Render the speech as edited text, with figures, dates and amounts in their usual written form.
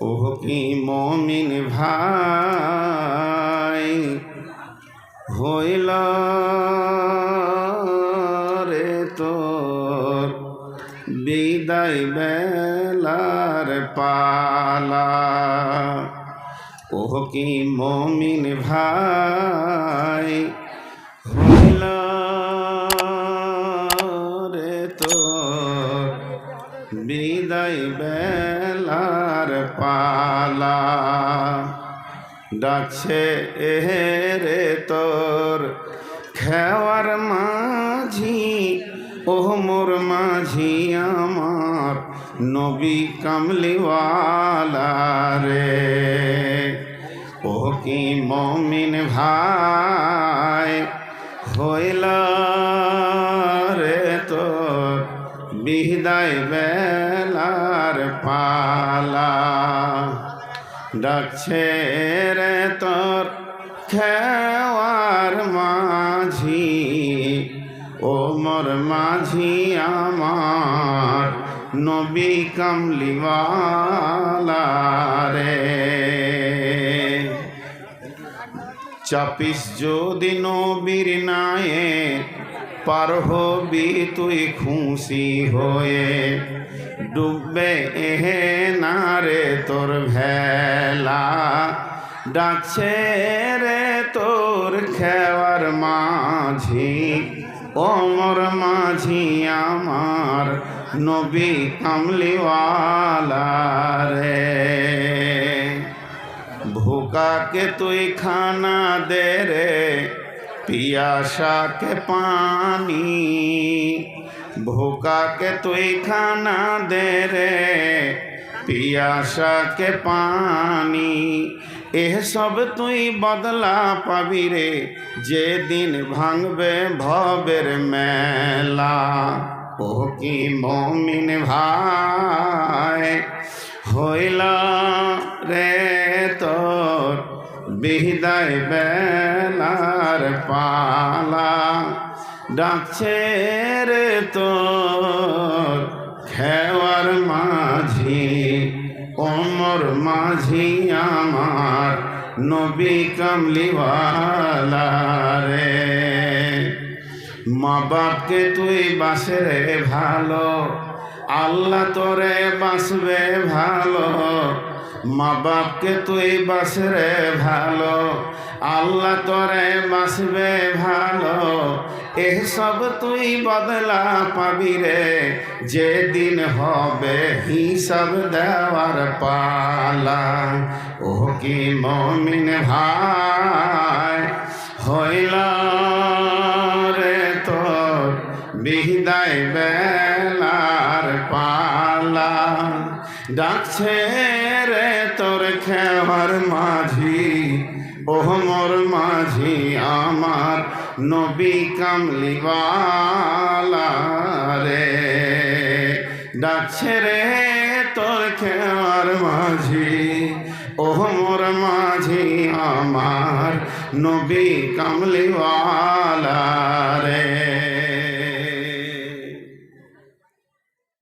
ওহ কি মমিন ভাই হইল রে তোর বিদায় বেলার পালা। ওহ কি মমিন ভাই হইল রে তোর বিদায় বেলার পালা। ডাকছে রে তোর খেওয়ার মাঝি, ওহ মোর মাঝি আমার নবী কামলিওয়ালা রে। ওহ কি মমিন ভাই হইল রে তোর বিদায় বেলার পালা। ডাকছে রে তোর খেওয়ার মাঝি, ও মোর মাঝি আমার নবী কামলিওয়ালা রে। চাপিস যদি নবীর নায়ে পার হবি তুই খুশি হয়ে, ডুববে এহে না রে তোর ভেলা। ডাকছে রে তোর খেওয়ার মাঝি, ও মোর মাঝি আমার নবী কামলিওয়ালা রে। ভুকাকে তুই খানা দে রে, पियासा के पानी, भूखा के तुई खाना दे रे पियासा के पानी। एह सब तुई बदला पाबी रे जे दिन भांगबे भवेर मेला। ओह की मोमिन भाई हइला रे तोर বিদায় বেলার পালা। ডাকছে রে তোর খেওয়ার মাঝি, ওমর মাঝি আমার নবী কামলিওয়ালা রে। মা বাপকে তুই বাসে রে ভালো, আল্লাহ তোরে বাসবে ভালো। মা বাপকে তুই বাসরে ভালো, আল্লাহ তোরে বাসবে ভালো। এসব তুই বদলা পাবি রে যেদিন হবে হিসাব দেওয়ার পালা। ওহ কি মমিন ভাই হইল রে তোর বিদায় বেলার পালা। ডাকছে রে তোর খেওয়ার মাঝি, ওহ মোর মাঝি আমার নবী কামলিওয়ালা রে। ডাকছে রে তোর খেওয়ার মাঝি, ওহ মোর মাঝি আমার নবী কামলিওয়ালা রে।